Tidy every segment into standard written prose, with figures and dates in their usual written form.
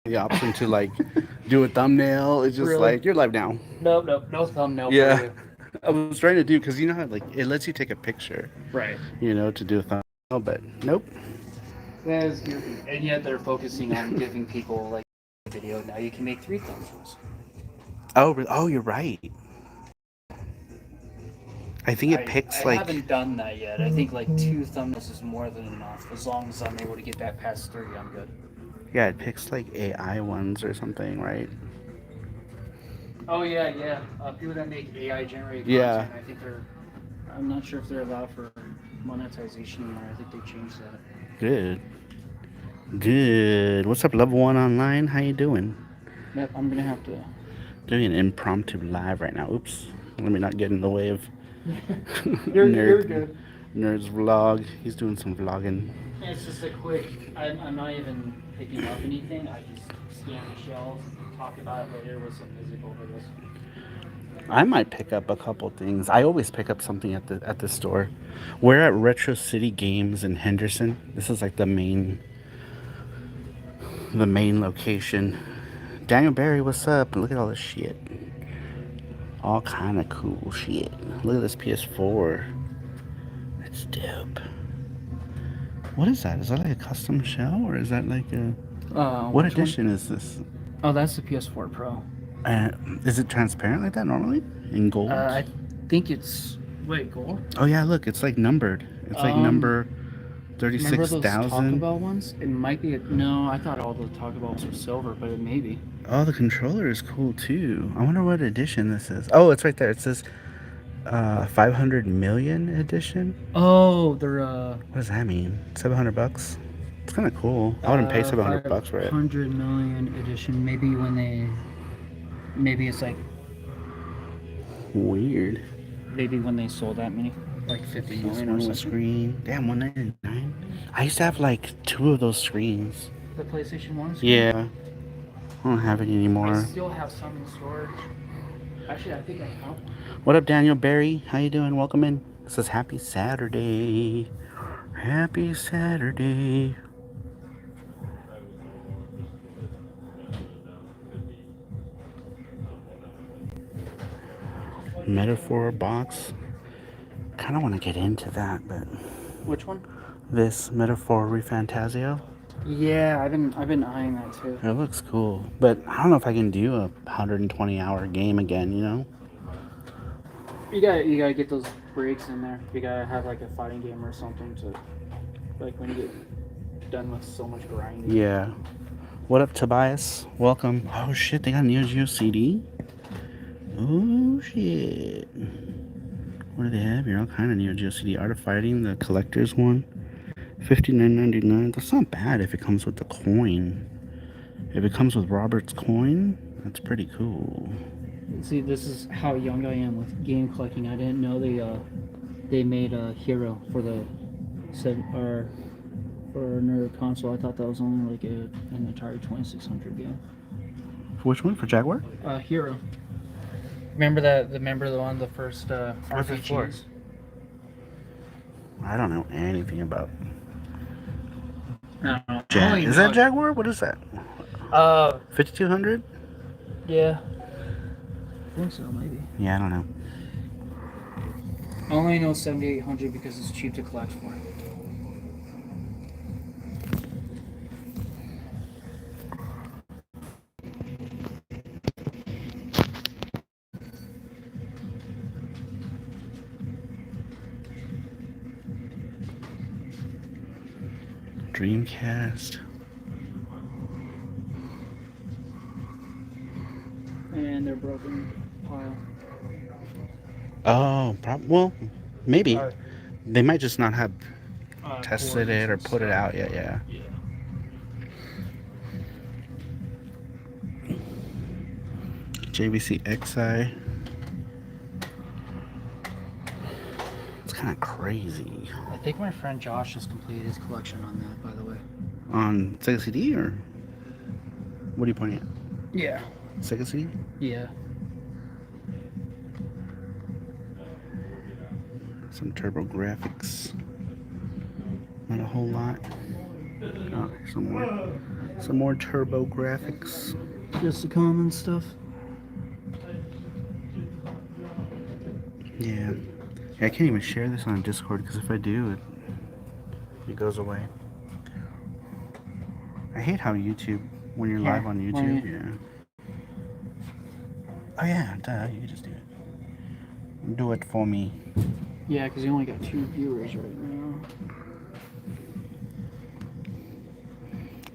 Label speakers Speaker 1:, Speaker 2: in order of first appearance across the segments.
Speaker 1: the option to like do a thumbnail. It's just
Speaker 2: Really?
Speaker 1: like you're live now.
Speaker 2: Nope, nope, no thumbnail for
Speaker 1: Yeah,
Speaker 2: you.
Speaker 1: I was trying to do because you know how like it lets you take a picture,
Speaker 2: Right.
Speaker 1: to do a thumbnail, but nope.
Speaker 2: That is goofy. And yet they're focusing on giving people like video. Now you can make three thumbnails.
Speaker 1: Oh, you're right. I think it
Speaker 2: I
Speaker 1: picks like
Speaker 2: haven't done that yet. I think like two thumbnails is more than enough. As long as I'm able to get that past three, I'm good.
Speaker 1: yeah, it picks like AI ones or something, right?
Speaker 2: Oh yeah, yeah. People that make AI generated
Speaker 1: Yeah,
Speaker 2: content, I think they're. I'm not sure if they're allowed for monetization anymore. I think they changed that.
Speaker 1: good, good. What's up, level one online? How you doing?
Speaker 2: Yep, I'm gonna have to.
Speaker 1: Doing an impromptu live right now. Oops, let me not get in the way of
Speaker 2: You're
Speaker 1: nerd
Speaker 2: good.
Speaker 1: nerd's vlog. He's doing some vlogging.
Speaker 2: It's just a quick. I'm not even picking up anything. I just scan the shelves, talk about it later with some physical videos.
Speaker 1: I might pick up a couple things. I always pick up something at the store. We're at Retro City Games in Henderson. This is like the main location. Daniel Barry, what's up? Look at all this shit. All kind of cool shit. Look at this PS4. It's dope. What is that? Is that like a custom shell or is that like a what
Speaker 2: Which one?
Speaker 1: edition is this?
Speaker 2: Oh, that's the PS4 Pro.
Speaker 1: Uh, is it transparent like that normally in gold?
Speaker 2: I think it's wait gold.
Speaker 1: Oh yeah, look, it's like numbered. It's like
Speaker 2: Um,
Speaker 1: number
Speaker 2: remember those Taco
Speaker 1: 36,000.
Speaker 2: Bell ones? It might be. No, I thought all the Taco Bells were silver, but it may be.
Speaker 1: Oh, the controller is cool too. I wonder what edition this is. Oh, it's right there. It says 500 million edition.
Speaker 2: Oh, they're
Speaker 1: What does that mean? $700. It's kind of cool. I wouldn't pay $700 for it.
Speaker 2: 500 million edition. Maybe when they, maybe it's like
Speaker 1: Weird.
Speaker 2: maybe when they sold that many, like 50 million or
Speaker 1: PS1 with
Speaker 2: something.
Speaker 1: screen. Damn, 199. I used to have like two of those screens.
Speaker 2: The PlayStation One screen.
Speaker 1: Yeah, I don't have it
Speaker 2: I
Speaker 1: anymore.
Speaker 2: still have some in storage. Actually, I think I have one.
Speaker 1: What up, Daniel Barry? How you doing? Welcome in. This is Happy Saturday. Happy Saturday. Metaphor box. Kind of want to get into that, but
Speaker 2: Which one?
Speaker 1: this Metaphor Refantasio,
Speaker 2: Yeah, I've been eyeing that too.
Speaker 1: it looks cool. But I don't know if I can do a 120-hour game again.
Speaker 2: You gotta get those breaks in there. You gotta have like a fighting game or something to like when you get done with so much grinding.
Speaker 1: Yeah. What up, Tobias? Welcome. Oh shit, they got a Neo Geo CD? Oh shit. What do they have here? All kind of Neo Geo CD. Art of Fighting, the collector's one. 59.99. That's not bad if it comes with the coin. If it comes with Robert's coin, that's pretty cool.
Speaker 2: See, this is how young I am with game collecting. I didn't know they made a hero for the seven or for another console. I thought that was only like an Atari 2600 game.
Speaker 1: For which one? For Jaguar?
Speaker 2: Hero. Remember that? Remember the one, the first
Speaker 1: What's it for?
Speaker 2: RPGs?
Speaker 1: I don't know anything about
Speaker 2: I don't know.
Speaker 1: Is that Jaguar? What is that?
Speaker 2: Uh,
Speaker 1: 5200?
Speaker 2: yeah. I think so, maybe.
Speaker 1: Yeah, I don't know.
Speaker 2: I only know 7800 because it's cheap to collect for.
Speaker 1: Dreamcast.
Speaker 2: And they're broken pile.
Speaker 1: Oh, well, maybe.
Speaker 2: Uh,
Speaker 1: They might just not have tested
Speaker 2: Cords
Speaker 1: it or
Speaker 2: and
Speaker 1: put it
Speaker 2: stuff.
Speaker 1: out yet, yeah.
Speaker 2: Yeah.
Speaker 1: JVC XI. It's kind of crazy.
Speaker 2: I think my friend Josh has completed his collection on that, by the way.
Speaker 1: On Sega CD or what are you pointing at?
Speaker 2: Yeah.
Speaker 1: Sega CD?
Speaker 2: Yeah.
Speaker 1: Some Turbo Graphics. Not a whole lot. Oh, some more. Some more turbo graphics.
Speaker 2: Just the common stuff.
Speaker 1: Yeah. I can't even share this on Discord because if I do, it goes away. I hate how YouTube, when you're live on YouTube, yeah. Oh yeah, duh, you can just do it. Do it for me.
Speaker 2: Yeah, because you only got 2 viewers right now.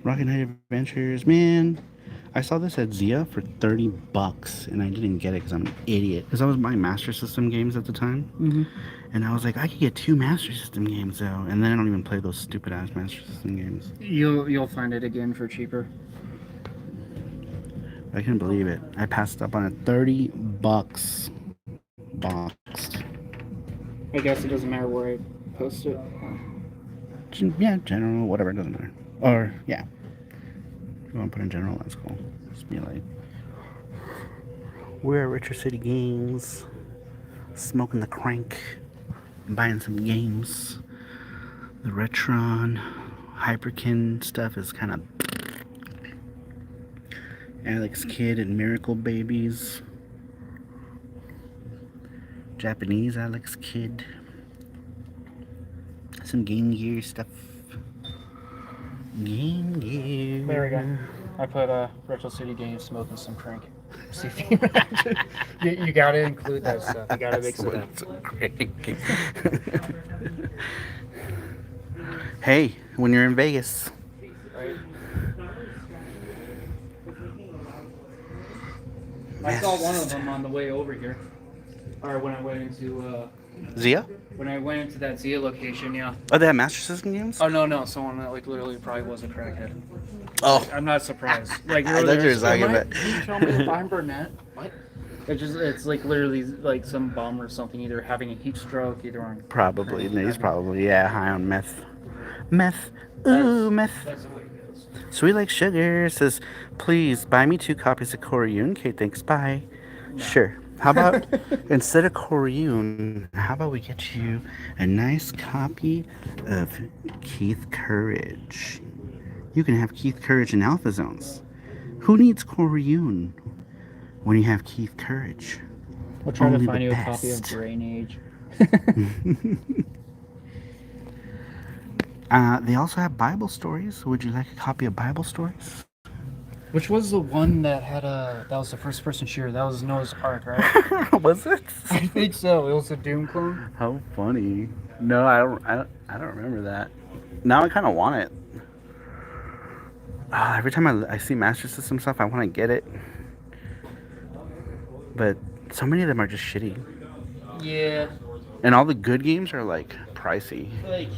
Speaker 1: Rocket Knight Adventures, man. I saw this at Zia for $30 and I didn't get it because I'm an idiot. Because I was buying Master System games at the time.
Speaker 2: Mm-hmm.
Speaker 1: And I was like, I could get 2 Master System games though. And then I don't even play those stupid ass Master System games.
Speaker 2: You'll find it again for cheaper.
Speaker 1: I couldn't believe it. I passed up on it. $30 boxed.
Speaker 2: I guess it doesn't matter where I post it.
Speaker 1: Yeah, general, whatever, it doesn't matter. Or, yeah. If you want to put in general, that's cool. Just be like, we're at Retro City Games, smoking the crank, buying some games. The Retron, Hyperkin stuff is kind of Alex Kidd and Miracle Babies. Japanese Alex Kidd. Some Game Gear stuff. Game Gear.
Speaker 2: There we go. I put Retro City Games smoking some crank. See if you imagine. You gotta include that stuff. You gotta mix it up.
Speaker 1: Hey, when you're in Vegas.
Speaker 2: Right. I saw one of them on the way over here. Or when I went into
Speaker 1: Zia?
Speaker 2: when I went into that Zia location, yeah.
Speaker 1: Oh, they have Master System games?
Speaker 2: Oh no, someone that like literally probably was a crackhead.
Speaker 1: Oh.
Speaker 2: I'm not surprised. Like
Speaker 1: I thought you were talking about.
Speaker 2: Can you tell me if I'm Burnett? What? It's like literally like some bum or something, either having a heat stroke, either on
Speaker 1: Probably. He's probably, yeah, high on meth. Meth. Ooh, meth.
Speaker 2: That's the way it goes.
Speaker 1: Sweet Like Sugar says, please buy me 2 copies of Koryun. Okay, thanks, bye.
Speaker 2: No.
Speaker 1: Sure. How about, instead of Koryun, how about we get you a nice copy of Keith Courage? You can have Keith Courage in Alpha Zones. Who needs Koryun when you have Keith Courage?
Speaker 2: We'll try
Speaker 1: Only
Speaker 2: to
Speaker 1: the
Speaker 2: find you a copy of
Speaker 1: best.
Speaker 2: Brain Age.
Speaker 1: They also have Bible stories. Would you like a copy of Bible stories?
Speaker 2: Which was the one that had that was the first person shooter. That was Noah's Ark, right?
Speaker 1: Was it?
Speaker 2: I think so. It was a Doom clone.
Speaker 1: How funny. No, I don't remember that. Now I kind of want it. Every time I see Master System stuff, I want to get it. But so many of them are just shitty.
Speaker 2: Yeah.
Speaker 1: And all the good games are like pricey.
Speaker 2: Like,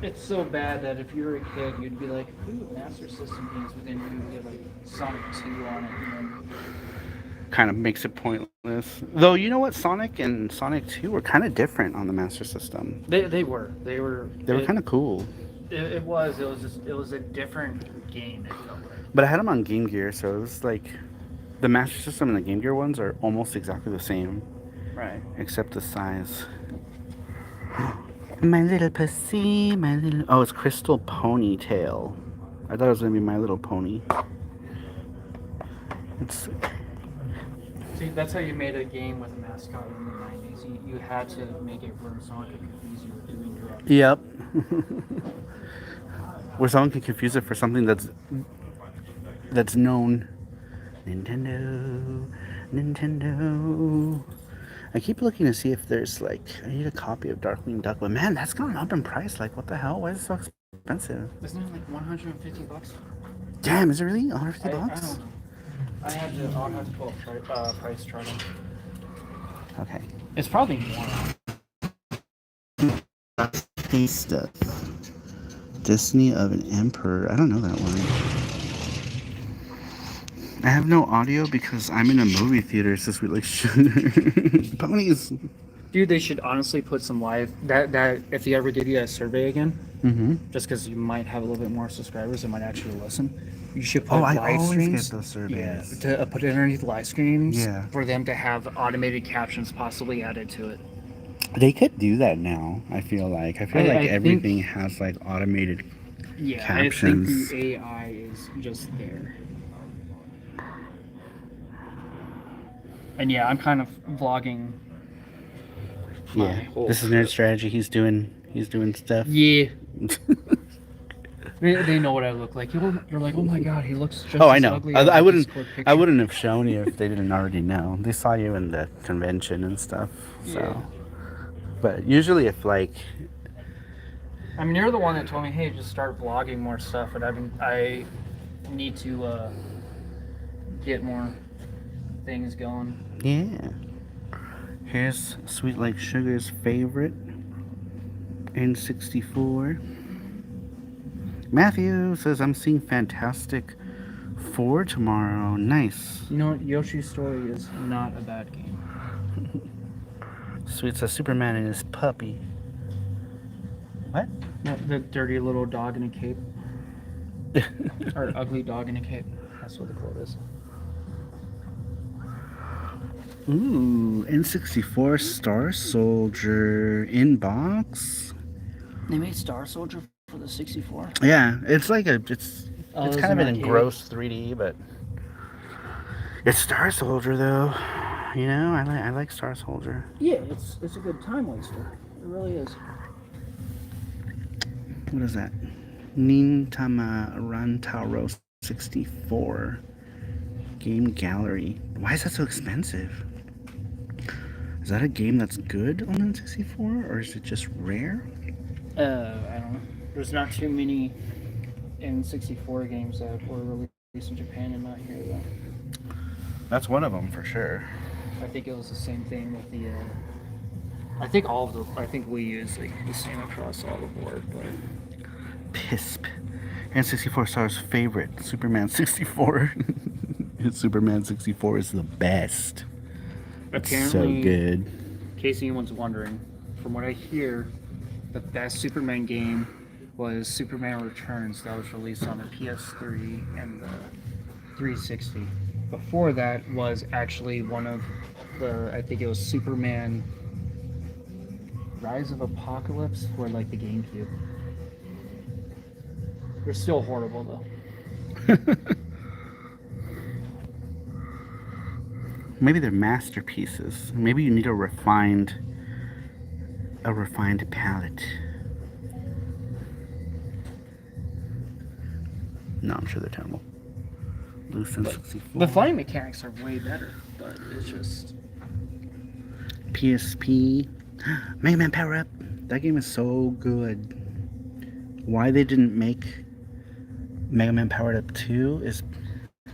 Speaker 2: it's so bad that if you were a kid, you'd be like, ooh, Master System games, but then you would get like Sonic 2 on it. And then...
Speaker 1: Kind of makes it pointless. Though, you know what? Sonic and Sonic 2 were kind of different on the Master System.
Speaker 2: They were
Speaker 1: kind of cool.
Speaker 2: It was a different game. It felt like.
Speaker 1: But I had them on Game Gear, so it was like the Master System and the Game Gear ones are almost exactly the same.
Speaker 2: Right.
Speaker 1: Except the size. My little pussy, my little... Oh, it's Crystal Ponytail. I thought it was going to be My Little Pony. It's...
Speaker 2: See, that's how you made a game with a mascot in the 90s. You had to make it where someone could confuse you with doing drugs.
Speaker 1: Yep. Where someone can confuse it for something that's known. Nintendo. I keep looking to see if there's like, I need a copy of Darkwing Duck, but man, that's gone up in price. Like, what the hell? Why is it so expensive?
Speaker 2: Isn't it like $150?
Speaker 1: Damn, is it really $150?
Speaker 2: I don't know. I'll have to pull up price chart.
Speaker 1: Okay.
Speaker 2: It's probably more.
Speaker 1: Taste of Destiny of an Emperor. I don't know that one. I have no audio because I'm in a movie theater. It's just like ponies.
Speaker 2: Dude, they should honestly put some live that if you ever did a survey again, just because you might have a little bit more subscribers that might actually listen. You should put
Speaker 1: I
Speaker 2: live
Speaker 1: always
Speaker 2: streams.
Speaker 1: get those surveys.
Speaker 2: Yeah, to put it underneath live streams.
Speaker 1: Yeah.
Speaker 2: For them to have automated captions possibly added to it.
Speaker 1: They could do that now. I feel like everything has like automated
Speaker 2: Yeah,
Speaker 1: captions.
Speaker 2: I think the AI is just there. And yeah, I'm kind of vlogging my
Speaker 1: Yeah,
Speaker 2: whole
Speaker 1: this is Nerd
Speaker 2: trip.
Speaker 1: Strategy. He's doing stuff.
Speaker 2: Yeah. They know what I look like. They're like, oh my god, he looks just
Speaker 1: Oh, I
Speaker 2: as
Speaker 1: know.
Speaker 2: ugly as the Discord
Speaker 1: I
Speaker 2: picture.
Speaker 1: wouldn't have shown you if they didn't already know. They saw you in the convention and stuff. So,
Speaker 2: Yeah.
Speaker 1: but usually if like,
Speaker 2: I mean, you're the one that told me, hey, just start vlogging more stuff, and I need to get more things going.
Speaker 1: yeah. Here's Sweet Like Sugar's favorite N64. Matthew says I'm seeing Fantastic Four tomorrow. Nice.
Speaker 2: You know what? Yoshi's Story is not a bad game.
Speaker 1: Sweet says Superman and his puppy. What?
Speaker 2: No, the dirty little dog in a cape. Or ugly dog in a cape. That's what the quote is.
Speaker 1: Ooh, N64 Star Soldier inbox.
Speaker 2: They made Star Soldier for the 64.
Speaker 1: Yeah, it's like it's
Speaker 2: It's
Speaker 1: kind of an engrossed 3D, but it's Star Soldier though. You know, I like Star Soldier.
Speaker 2: Yeah, it's a good time waster. It really is.
Speaker 1: What is that? Nintama Rantaro 64 Game Gallery. Why is that so expensive? Is that a game that's good on N64 or is it just rare?
Speaker 2: I don't know. There's not too many N64 games that were released in Japan and not here though.
Speaker 1: That's one of them for sure.
Speaker 2: I think it was the same thing with the. I think all of the. I think we use like the same across all the board, but.
Speaker 1: PISP. N64 Star's favorite, Superman 64. Superman 64 is the best. It's so good.
Speaker 2: In case anyone's wondering, from what I hear, the best Superman game was Superman Returns that was released on the PS3 and the 360. Before that was actually one of the, I think it was Superman Rise of Apocalypse for like the GameCube. They're still horrible though.
Speaker 1: Maybe they're masterpieces. Maybe you need a refined palette. No, I'm sure they're terrible. Loose and 64.
Speaker 2: The flying mechanics are way better, but it's just
Speaker 1: PSP. Mega Man Power Up. That game is so good. Why they didn't make Mega Man Powered Up 2 is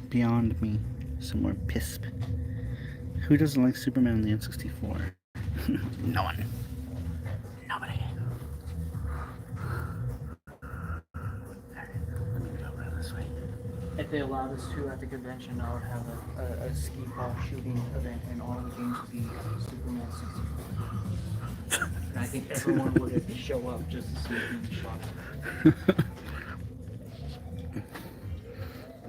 Speaker 1: beyond me. Some more PISP. Who doesn't like Superman on the N64? No one. Nobody. Let me go around this way.
Speaker 2: if they allowed us to at the convention, I would have a ski ball shooting event and all the games would be Superman 64. And I think everyone would show up just to see it being shot at.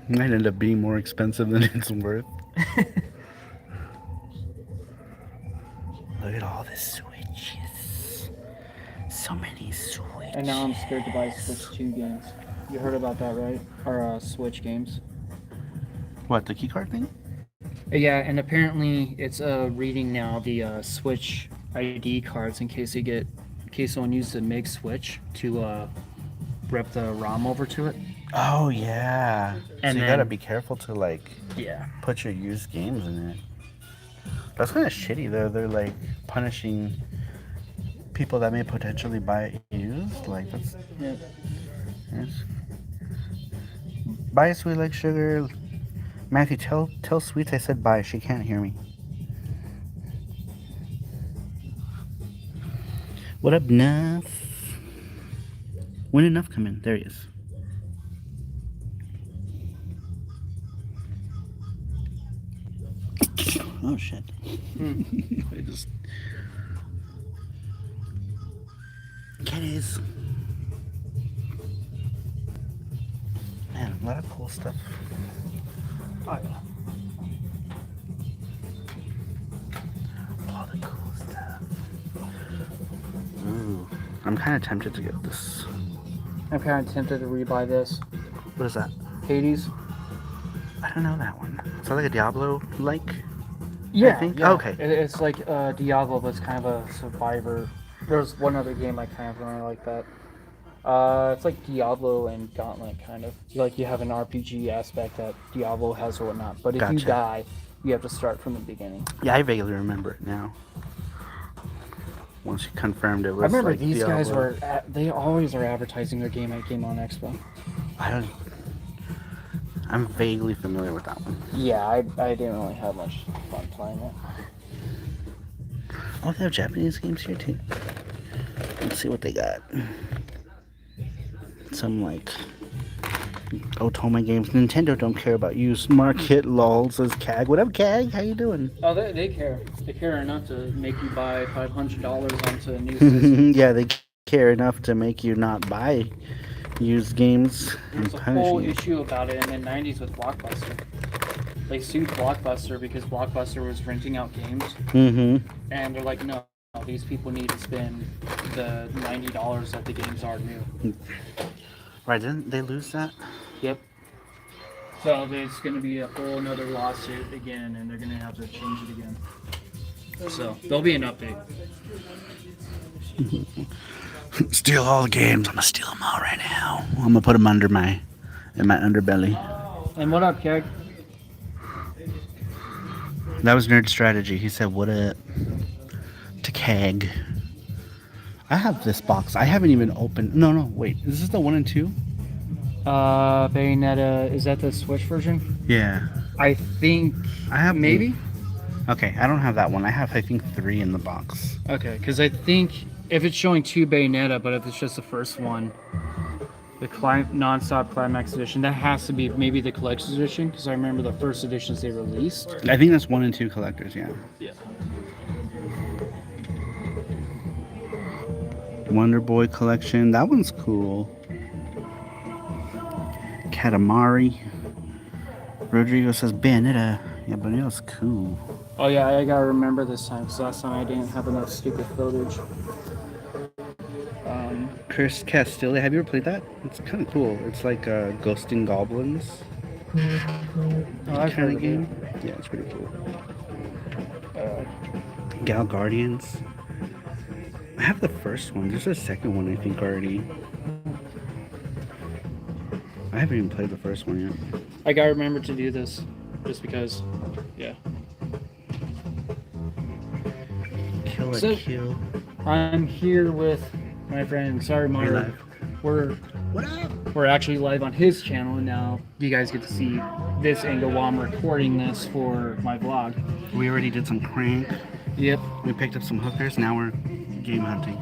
Speaker 1: Might end up being more expensive than it's worth. Look at all the switches. So many switches.
Speaker 2: And now I'm scared to buy Switch 2 games. You heard about that, right? Or Switch games.
Speaker 1: What, the keycard thing?
Speaker 2: Yeah, and apparently it's reading now the Switch ID cards in case someone uses a MIG switch to rip the ROM over to it.
Speaker 1: Oh yeah.
Speaker 2: And
Speaker 1: so you
Speaker 2: then-
Speaker 1: gotta be careful to like
Speaker 2: Yeah.
Speaker 1: put your used games in it. That's kind of shitty though. They're like punishing people that may potentially buy it used. Like that's.
Speaker 2: Yep.
Speaker 1: Yes. Bye, Sweet Like Sugar. Matthew, tell Sweets I said bye. She can't hear me. What up, Nuff? When did Nuff come in? There he is. Oh shit. I just. Kitties. Man, a lot of cool stuff.
Speaker 2: Oh, yeah.
Speaker 1: All the cool stuff. Ooh, I'm kind of tempted to get this
Speaker 2: I'm kind of tempted to rebuy this.
Speaker 1: What is that?
Speaker 2: Hades.
Speaker 1: I don't know that one. Is that like a Diablo-like?
Speaker 2: Yeah,
Speaker 1: I think?
Speaker 2: yeah.
Speaker 1: Okay.
Speaker 2: It's like Diablo, but it's kind of a survivor. There's one other game I kind of really like that. It's like Diablo and Gauntlet, kind of. Like you have an RPG aspect that Diablo has or whatnot. But if you
Speaker 1: Gotcha.
Speaker 2: die, you have to start from the beginning.
Speaker 1: Yeah, I vaguely remember it now. Once you confirmed it was
Speaker 2: I remember
Speaker 1: like
Speaker 2: these
Speaker 1: Diablo.
Speaker 2: guys were. They always are advertising their game at Game On Expo.
Speaker 1: I'm vaguely familiar with that one.
Speaker 2: Yeah, I didn't really have much fun playing it.
Speaker 1: Oh, they have Japanese games here too. Let's see what they got. Some like Otome games. Nintendo don't care about used market. Lol, says Cag. What up, Cag? How you doing?
Speaker 2: Oh, they care. They care enough to make you buy $500 onto a new system.
Speaker 1: Yeah, they care enough to make you not buy used games and
Speaker 2: There's a
Speaker 1: punish
Speaker 2: whole
Speaker 1: you.
Speaker 2: issue about it in the 90s with Blockbuster. They sued Blockbuster because Blockbuster was renting out games.
Speaker 1: Mm-hmm.
Speaker 2: And they're like, no, these people need to spend the $90 that the games are new.
Speaker 1: Right, didn't they lose that?
Speaker 2: Yep. So there's going to be a whole another lawsuit again, and they're going to have to change it again. So there'll be an update.
Speaker 1: Steal all the games. I'm gonna steal them all right now. I'm gonna put them in my underbelly.
Speaker 2: And what up, Keg?
Speaker 1: That was Nerd Strategy. He said, "What up?" To Keg. I have this box. I haven't even opened. No, wait. Is this the 1 and 2?
Speaker 2: Bayonetta, is that the Switch version?
Speaker 1: Yeah.
Speaker 2: I think
Speaker 1: I have
Speaker 2: maybe.
Speaker 1: Okay, I don't have that one. I have, I think, 3 in the box.
Speaker 2: Okay, because I think if it's showing 2 Bayonetta, but if it's just the first one, the non-stop climax edition, that has to be maybe the collector's edition, because I remember the first editions they released.
Speaker 1: I think that's 1 and 2 collectors. Yeah.
Speaker 2: Yeah.
Speaker 1: Wonder Boy collection. That one's cool. Katamari. Rodrigo says Bayonetta. Yeah, Bayonetta's cool.
Speaker 2: Oh yeah, I gotta remember this time, because last time I didn't have enough stupid footage.
Speaker 1: Chris Castilla. Have you ever played that? It's kind of cool. It's like Ghost and Goblins
Speaker 2: I've
Speaker 1: kind
Speaker 2: heard
Speaker 1: of game. Yeah, it's pretty cool. Gal Guardians. I have the first one. There's a second one, I think, already. I haven't even played the first one yet.
Speaker 2: I gotta remember to do this, just because, yeah.
Speaker 1: Kill a
Speaker 2: So-
Speaker 1: kill.
Speaker 2: I'm here with my friend Saru. We're actually live on his channel, and now you guys get to see this angle while I'm recording this for my vlog.
Speaker 1: We already did some crank.
Speaker 2: Yep.
Speaker 1: We picked up some hookers. Now we're game hunting.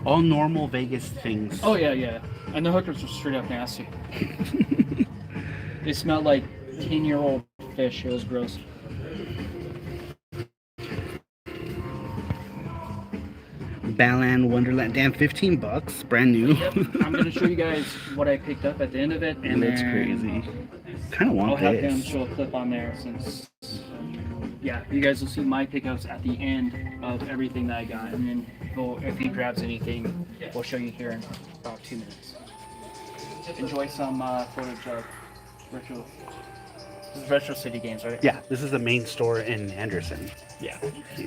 Speaker 1: All normal Vegas things.
Speaker 2: Oh yeah. And the hookers were straight up nasty. They smelled like 10-year-old fish. It was gross.
Speaker 1: Balan Wonderland. Damn, $15, brand new.
Speaker 2: Yep. I'm gonna show you guys what I picked up at the end of it, and
Speaker 1: That's
Speaker 2: then
Speaker 1: crazy. Kind of want
Speaker 2: I'll have him
Speaker 1: this.
Speaker 2: show a clip on there, since yeah, you guys will see my pickups at the end of everything that I got, and then if he grabs anything, we'll show you here in about 2 minutes. Enjoy some footage of Retro City Games, right?
Speaker 1: Yeah, this is the main store in Anderson.
Speaker 2: Yeah.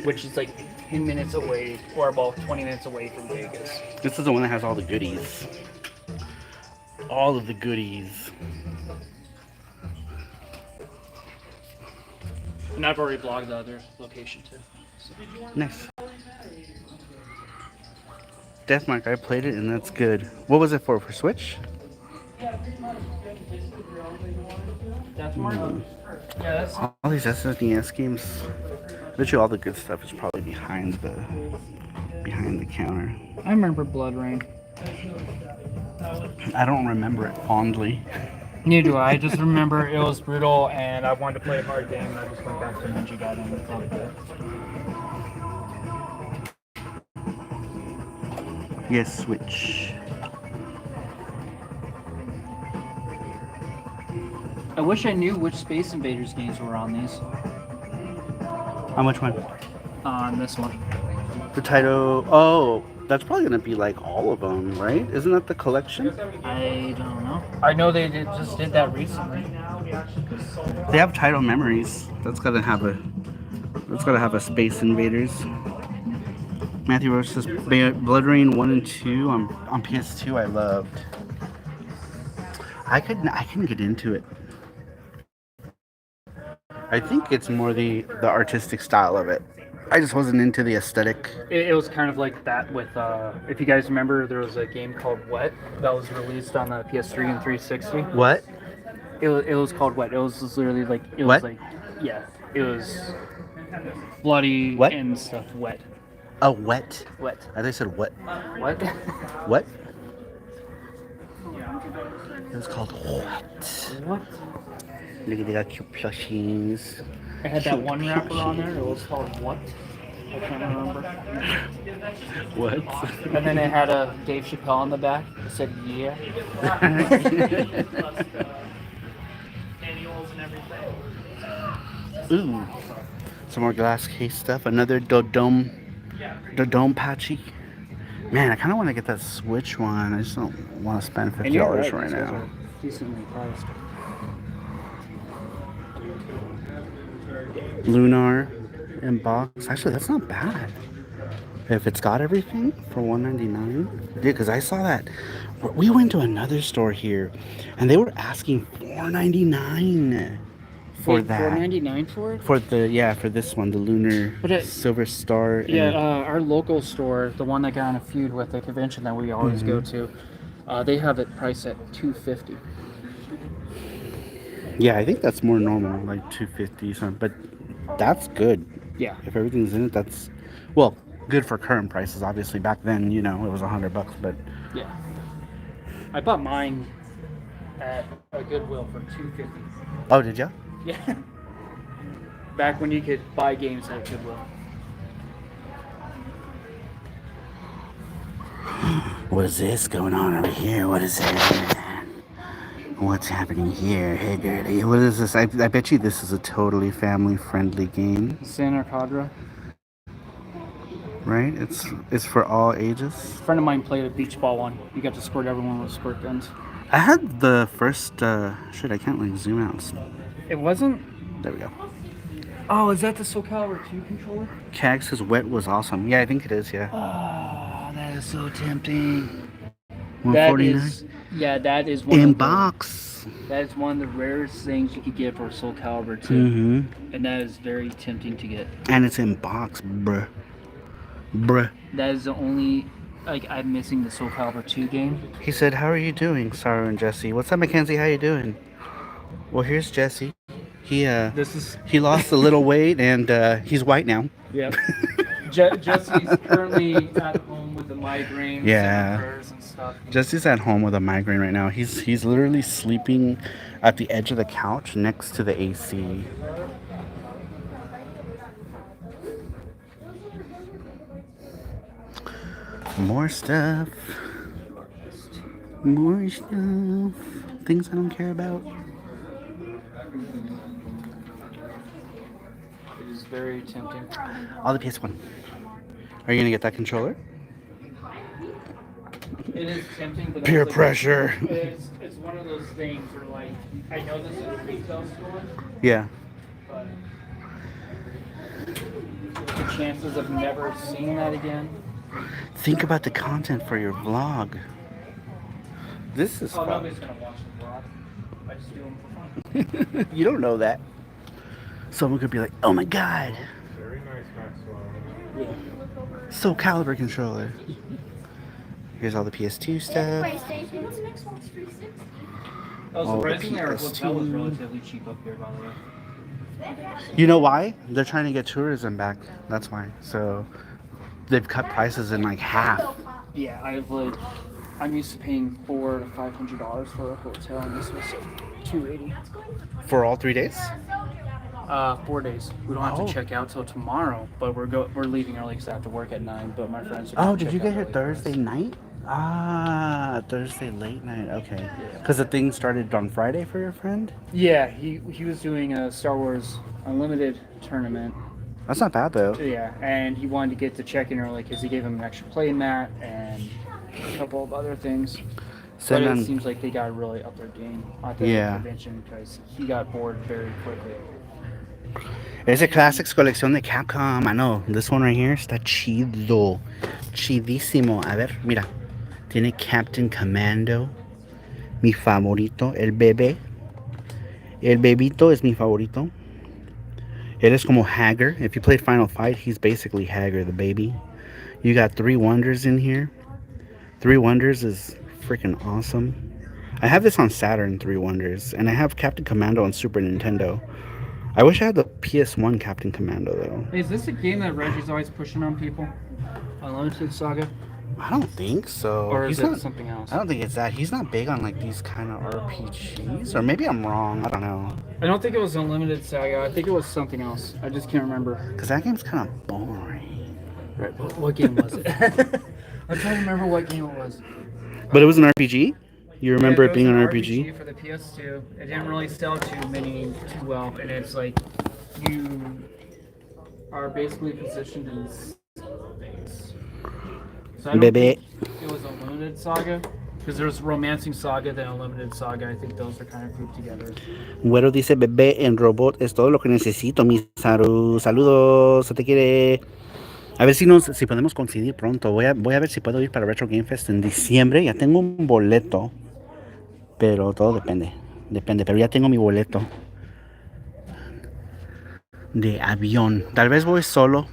Speaker 2: Which is like 10 minutes away, or about 20 minutes away from Vegas.
Speaker 1: This is the one that has all the goodies. All of the goodies.
Speaker 2: And I've already blogged the other location too. So.
Speaker 1: Nice. Deathmark, I played it and that's good. What was it for? For Switch?
Speaker 2: That's more. Yeah, that's.
Speaker 1: All these SNES games. Bet you all the good stuff is probably behind the counter.
Speaker 2: I remember Blood Rain.
Speaker 1: I don't remember it fondly.
Speaker 2: Neither do I. I just remember it was brutal, and I wanted to play a hard game, and I just went back to Ninja Gaiden and felt good.
Speaker 1: Yes, Switch.
Speaker 2: I wish I knew which Space Invaders games were on these.
Speaker 1: How much one?
Speaker 2: On this one.
Speaker 1: The title. Oh, That's probably gonna be like all of them, right? Isn't that the collection?
Speaker 2: I don't know. I know they just did that recently.
Speaker 1: They have Title Memories. That's gotta have a Space Invaders. Matthew Roach says Blood Rain 1 and 2 on PS2 I loved. I couldn't get into it. I think it's more the artistic style of it. I just wasn't into the aesthetic.
Speaker 2: It was kind of like that with, if you guys remember, there was a game called Wet that was released on the PS3 and 360.
Speaker 1: What?
Speaker 2: It was called Wet. It was just literally like, it
Speaker 1: What?
Speaker 2: was like, yeah, it was bloody
Speaker 1: What?
Speaker 2: and stuff. Wet.
Speaker 1: Oh, wet.
Speaker 2: Wet.
Speaker 1: I think I said what?
Speaker 2: What?
Speaker 1: What? It was called What?
Speaker 2: What?
Speaker 1: Look at they got cute plushies.
Speaker 2: It had that one rapper on there. It was called What? I can't remember.
Speaker 1: What?
Speaker 2: And then it had a Dave Chappelle on the back. It said yeah.
Speaker 1: Ooh. Some more glass case stuff. Another Dodome Patchy. Man, I kind of want to get that Switch one. I just don't want to spend $50 right now.
Speaker 2: Decently priced.
Speaker 1: Lunar in box. Actually, that's not bad. If it's got everything for $199. Dude, because I saw that. We went to another store here, and they were asking $4.99 for that.
Speaker 2: $4.99 for it?
Speaker 1: For this one, the Lunar Silver Star.
Speaker 2: Yeah, our local store, the one that got in a feud with the convention that we always go to, they have it priced at $250.
Speaker 1: Yeah, I think that's more normal, like $250 something. But that's good.
Speaker 2: Yeah.
Speaker 1: If everything's in it, that's good for current prices. Obviously, back then, it was $100, but
Speaker 2: yeah. I bought mine at a Goodwill for $250.
Speaker 1: Oh, did you?
Speaker 2: Yeah. Back when you could buy games at Goodwill.
Speaker 1: What is this going on over here? What is it? What's happening here? Hey, girlie. What is this? I bet you this is a totally family-friendly game.
Speaker 2: Santa Cadra.
Speaker 1: Right? It's for all ages.
Speaker 2: A friend of mine played a beach ball one. You got to squirt everyone with squirt guns.
Speaker 1: I had the first. Shit, I can't zoom out.
Speaker 2: It wasn't.
Speaker 1: There we go.
Speaker 2: Oh, is that the SoCal 2 controller?
Speaker 1: Cag says wet was awesome. Yeah, I think it is. Yeah.
Speaker 2: Oh, that is so tempting.
Speaker 1: $149.
Speaker 2: That is one
Speaker 1: in
Speaker 2: of
Speaker 1: box.
Speaker 2: That is one of the rarest things you could get for Soul Calibur 2.
Speaker 1: Mm-hmm.
Speaker 2: And that is very tempting to get.
Speaker 1: And it's in box, bruh.
Speaker 2: That is the only, I'm missing the Soul Calibur 2 game.
Speaker 1: He said, "How are you doing, Saru and Jesse?" What's up, Mackenzie? How you doing? Well, here's Jesse. He lost a little weight and he's white now.
Speaker 2: Yep. Jesse's currently at home with the migraines and stuff.
Speaker 1: Jesse's at home with a migraine right now. He's literally sleeping at the edge of the couch next to the AC. More stuff. Things I don't care about.
Speaker 2: It is very tempting.
Speaker 1: All the PS1. Are you gonna get that controller?
Speaker 2: It is tempting, but
Speaker 1: peer pressure.
Speaker 2: It's one of those things where I know this is a retail store.
Speaker 1: Yeah.
Speaker 2: But the chances of never seeing that again.
Speaker 1: Think about the content for your vlog. This is fun.
Speaker 2: Nobody's gonna watch the vlog. I just do them for fun.
Speaker 1: You don't know that. Someone could be like, "Oh my god,
Speaker 3: Very nice, Maxwell.
Speaker 2: Yeah.
Speaker 1: Soul Calibur controller." Here's all the PS2 stuff.
Speaker 4: PlayStation. What's an Xbox 360?
Speaker 2: Oh,
Speaker 1: All the
Speaker 2: surprisingly, our hotel was
Speaker 1: PS2.
Speaker 2: relatively cheap up here, by the way.
Speaker 1: You know why? They're trying to get tourism back. That's why. So they've cut prices in like half.
Speaker 2: Yeah, I'm used to paying $400 to $500 for a hotel, and this was $280.
Speaker 1: For all 3 days?
Speaker 2: 4 days. We don't have
Speaker 1: Oh.
Speaker 2: to check out till tomorrow, but we're leaving early because I have to work at 9. But my friends.
Speaker 1: Oh, did you get here Thursday night? Thursday late night. Okay. Because the thing started on Friday for your friend?
Speaker 2: Yeah, he was doing a Star Wars Unlimited tournament,
Speaker 1: That's not bad though.
Speaker 2: Yeah, and he wanted to get to check-in early because he gave him an extra play mat and a couple of other things. But it seems like they got really up their game at the convention because he got bored very quickly.
Speaker 1: Ese Classics colección de Capcom. I know. This one right here está chido. Chidísimo. A ver, mira. Tiene Captain Commando. Mi favorito. El bebé. El bebito es mi favorito. It is como Hager. If you played Final Fight, he's basically Hager, the baby. You got 3 Wonders in here. 3 Wonders is freaking awesome. I have this on Saturn, 3 Wonders. And I have Captain Commando on Super Nintendo. I wish I had the PS1 Captain Commando, though.
Speaker 2: Is this a game that Reggie's always pushing on people? Unlimited Saga?
Speaker 1: I don't think so.
Speaker 2: Or is it something else?
Speaker 1: I don't think it's that. He's not big on like these kind of RPGs. Or maybe I'm wrong. I don't know.
Speaker 2: I don't think it was Unlimited Saga. I think it was something else. I just can't remember.
Speaker 1: Because that game's kind of boring.
Speaker 2: Right, but what game was it? I'm trying to remember what game it was.
Speaker 1: But it was an RPG? You remember it being an RPG?
Speaker 2: For the PS2. It didn't really sell too well, and it's like you are basically positioned in space. So I don't think it was a Unlimited Saga, because there's Romancing Saga, then Unlimited Saga. I think those are kind of grouped together.
Speaker 1: Güero dice, bebé en robot es todo lo que necesito, mi Saru. Saludos, se te quiere. A ver si podemos coincidir pronto. Voy a ver si puedo ir para Retro Game Fest en diciembre. Ya tengo un boleto. Pero todo depende. Pero ya tengo mi boleto de avión. Tal vez voy solo.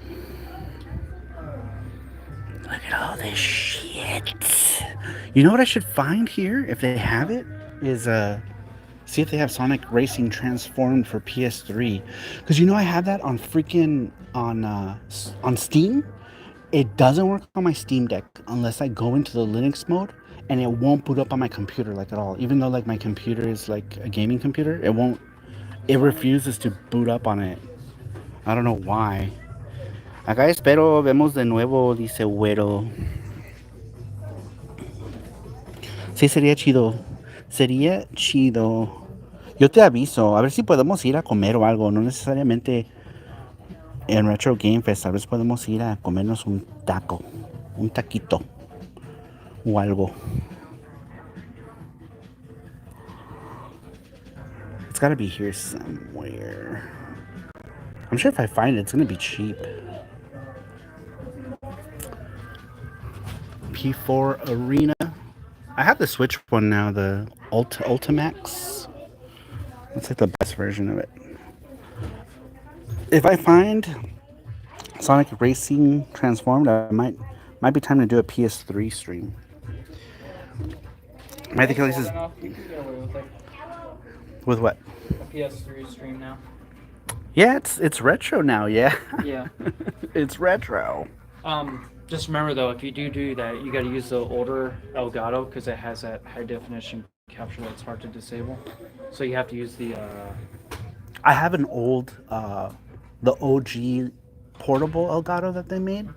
Speaker 1: Look at all this shit. You know what I should find here, if they have it, is see if they have Sonic Racing Transformed for PS3. Because you know I have that on freaking on Steam. It doesn't work on my Steam Deck unless I go into the Linux mode, and it won't boot up on my computer like at all. Even though like my computer is like a gaming computer, it refuses to boot up on it. I don't know why. Acá espero vemos de nuevo, dice Güero. Sí, sería chido. Sería chido. Yo te aviso, a ver si podemos ir a comer o algo, no necesariamente en Retro Game Fest, tal vez podemos ir a comernos un taco, un taquito o algo. It's gotta be here somewhere. I'm sure if I find it, it's gonna be cheap. P4 Arena. I have the Switch one now, the Ultimax. That's like the best version of it. If I find Sonic Racing Transformed, I might be time to do a PS3 stream. I think this is with what?
Speaker 2: A PS3 stream now.
Speaker 1: Yeah, it's retro now. Yeah.
Speaker 2: Yeah.
Speaker 1: It's retro.
Speaker 2: Just remember though, if you do that, you got to use the older Elgato because it has that high definition capture that's hard to disable. So you have to use the.
Speaker 1: I have an old, the OG portable Elgato that they made.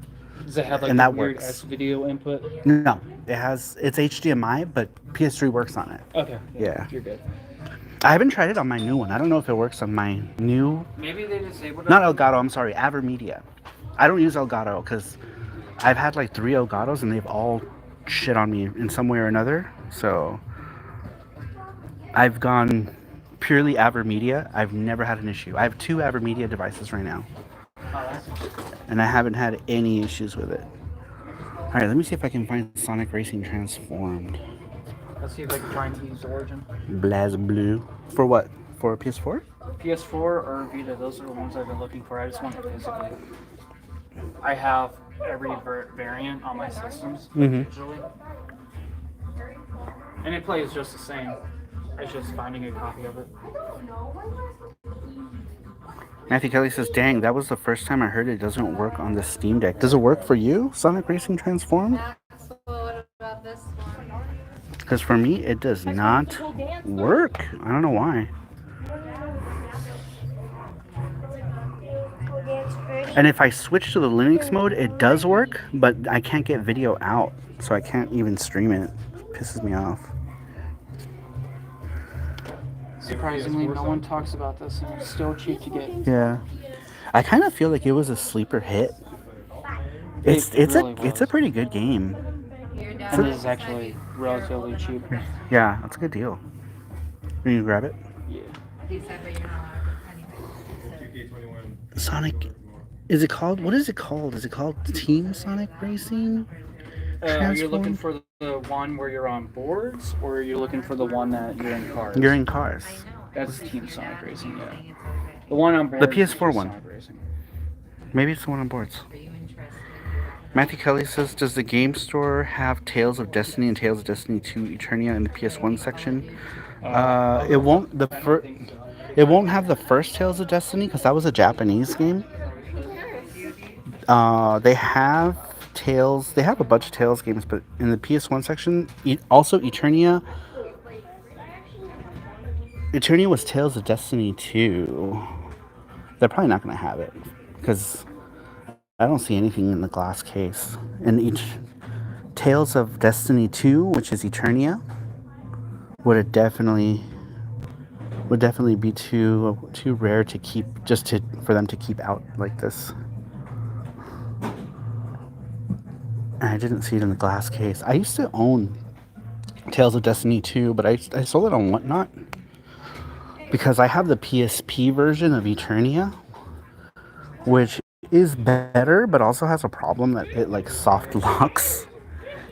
Speaker 2: Does it have like
Speaker 1: and
Speaker 2: a
Speaker 1: that
Speaker 2: weird
Speaker 1: works.
Speaker 2: S-video input?
Speaker 1: No, it's HDMI, but PS3 works on it.
Speaker 2: Okay.
Speaker 1: Yeah.
Speaker 2: You're good.
Speaker 1: I haven't tried it on my new one. I don't know if it works on my new.
Speaker 2: Maybe they disabled it.
Speaker 1: Not Elgato. I'm sorry, AverMedia. I don't use Elgato because I've had like 3 Elgatos and they've all shit on me in some way or another. So I've gone purely AverMedia. I've never had an issue. I have 2 AverMedia devices right now. And I haven't had any issues with it. Alright, let me see if I can find Sonic Racing Transformed.
Speaker 2: Let's see if I can try and use Origin.
Speaker 1: Blaz Blue. For what? For PS4?
Speaker 2: PS4 or Vita, those are the ones I've been looking for. I just want it physically. I have every variant on my systems, digitally. And it plays just the same. It's just finding a copy of it.
Speaker 1: Matthew Kelly says, dang, that was the first time I heard it doesn't work on the Steam Deck. Does it work for you, Sonic Racing Transformed?
Speaker 4: What about this one?
Speaker 1: Because for me, it does not work. I don't know why. And if I switch to the Linux mode, it does work, but I can't get video out, so I can't even stream it. It pisses me off.
Speaker 2: Surprisingly, no one talks about this, and it's still cheap to get.
Speaker 1: Yeah. I kind of feel like it was a sleeper hit. It's
Speaker 2: really
Speaker 1: it's a
Speaker 2: was.
Speaker 1: pretty good game.
Speaker 2: And this is actually relatively cheap.
Speaker 1: Yeah, that's a good deal. Can you grab it?
Speaker 2: Yeah.
Speaker 4: He said, but you're not allowed anyway.
Speaker 1: Sonic. Is it called? What is it called? Is it called Team Sonic Racing?
Speaker 2: Are you looking
Speaker 1: Transform?
Speaker 2: for the one where you're on boards, or are you looking for the one that you're in cars?
Speaker 1: You're in cars.
Speaker 2: That's Team Sonic Racing, yeah. The one on boards.
Speaker 1: The PS4
Speaker 2: is
Speaker 1: one.
Speaker 2: Sonic Racing.
Speaker 1: Maybe it's the one on boards.
Speaker 4: Are you interested?
Speaker 1: Matthew Kelly says, does the game store have Tales of Destiny and Tales of Destiny 2 Eternia in the PS1 section? It won't. It won't have the first Tales of Destiny because that was a Japanese game. They have Tales. They have a bunch of Tales games, but in the PS1 section, also Eternia. Eternia was Tales of Destiny 2. They're probably not going to have it because I don't see anything in the glass case. And each Tales of Destiny 2, which is Eternia, would definitely be too rare to keep for them to keep out like this. And I didn't see it in the glass case. I used to own Tales of Destiny 2, but I sold it on Whatnot because I have the PSP version of Eternia, which is better, but also has a problem that it like soft locks.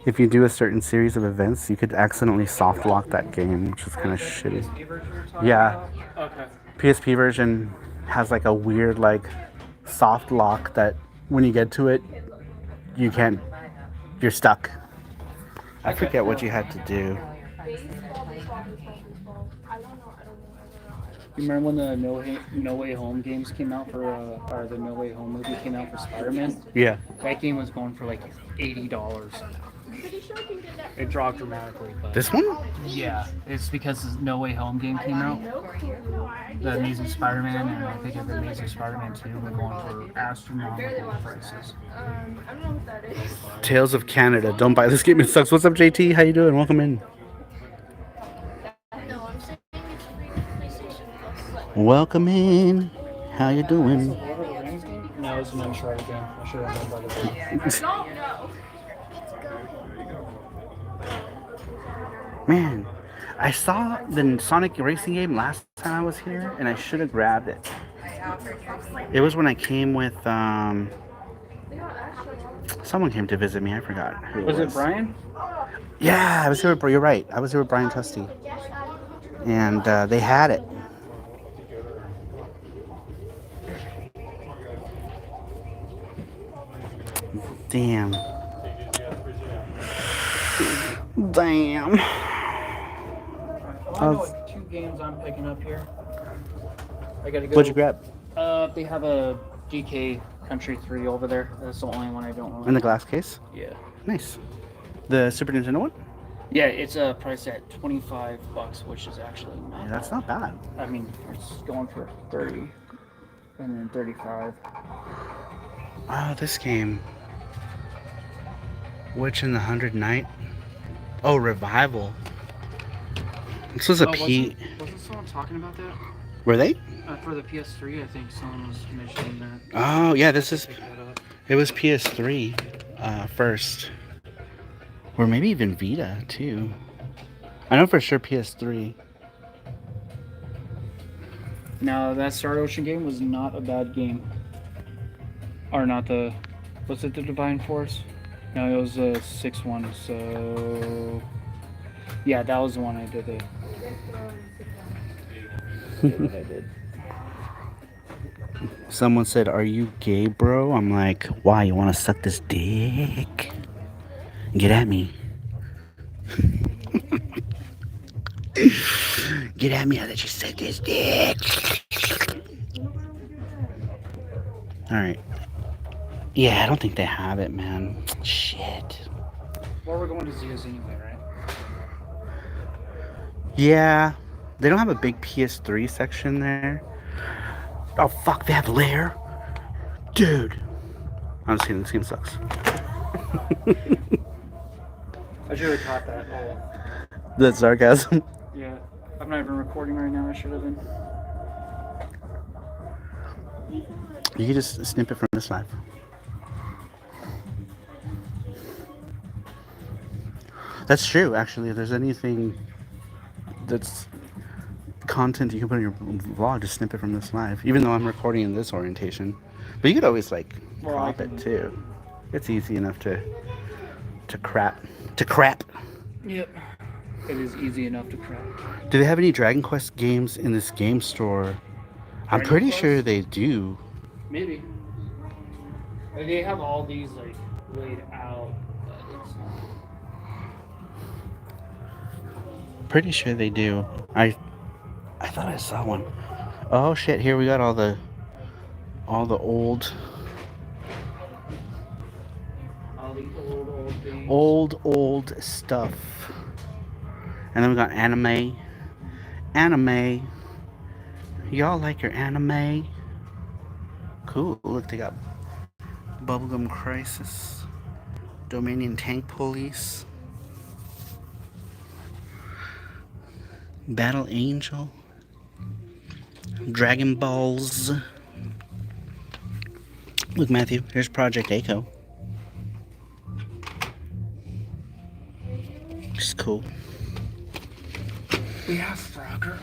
Speaker 1: If you do a certain series of events, you could accidentally soft lock that game, which is kind of shitty. Yeah.
Speaker 2: Okay.
Speaker 1: PSP version has like a weird like soft lock that when you get to it, you're stuck. I forget what you had to do.
Speaker 2: You remember when the No Way Home games came out or the No Way Home movie came out for Spider-Man?
Speaker 1: Yeah.
Speaker 2: That game was going for like $80. It dropped dramatically. But
Speaker 1: This one?
Speaker 2: yeah, it's because the No Way Home game came out. The Amazing Spider-Man and I think the Amazing Spider-Man 2 were going for astronomical prices.
Speaker 1: Tales of Canada. Don't buy this game. It sucks. What's up, JT? How you doing? Welcome in. Welcome in. How you doing?
Speaker 2: No, it's an Uncharted game. I should have done better.
Speaker 1: Man, I saw the Sonic Racing game last time I was here, and I should have grabbed it. It was when I came with someone came to visit me. I forgot who
Speaker 2: Was it Brian?
Speaker 1: Yeah, I was here with. You're right. I was here with Brian Trusty, and they had it. Damn. Damn.
Speaker 2: I know what 2 games I'm picking up here. I gotta go.
Speaker 1: What'd you grab?
Speaker 2: They have a DK Country 3 over there. That's the only one I don't know.
Speaker 1: In the glass case?
Speaker 2: Yeah.
Speaker 1: Nice. The Super Nintendo one?
Speaker 2: Yeah, it's priced at $25, which is actually not.
Speaker 1: Yeah, that's not bad.
Speaker 2: I mean, it's going for 30 and then 35.
Speaker 1: Oh, this game. Witch in the 100 Night. Oh, Revival. This was a P.
Speaker 2: Wasn't someone talking about that?
Speaker 1: Were they?
Speaker 2: For the PS3, I think someone was mentioning that.
Speaker 1: Oh, yeah, this is. It was PS3 first. Or maybe even Vita, too. I know for sure PS3.
Speaker 2: Now, that Star Ocean game was not a bad game. Or not the. Was it the Divine Force? No, it was a 6-1, so. Yeah, that was the one I did it. I did.
Speaker 1: Someone said, "Are you gay, bro?" I'm like, "Why? You want to suck this dick? Get at me. Get at me. I'll let you suck this dick." All right. Yeah, I don't think they have it, man. Shit.
Speaker 2: Well, we're going to Zeus anyway, right?
Speaker 1: Yeah, they don't have a big PS3 section there. Oh fuck, they have Lair, dude. I'm just kidding. This game sucks.
Speaker 2: I should have caught that.
Speaker 1: That's sarcasm.
Speaker 2: Yeah, I'm not even recording right now. I should have been.
Speaker 1: You can just snip it from this live. That's true, actually. If there's anything that's content you can put in your vlog, just snip it from this live. Even though I'm recording in this orientation. But you could always, like, crop it, too. It's easy enough to crap. To crap.
Speaker 2: Yep. It is easy enough to crack.
Speaker 1: Do they have any Dragon Quest games in this game store? I'm
Speaker 2: Dragon
Speaker 1: pretty
Speaker 2: Quest?
Speaker 1: sure they do.
Speaker 2: Maybe. Like, they have all these like laid out. But it's
Speaker 1: Pretty sure they do. I thought I saw one. Oh shit! Here we got all the old
Speaker 2: all the old things.
Speaker 1: old stuff. And then we got anime. Y'all like your anime? Cool. Look, they got Bubblegum Crisis, Dominion Tank Police, Battle Angel, Dragon Balls. Look, Matthew, here's Project Echo. It's cool.
Speaker 2: We have Frogger.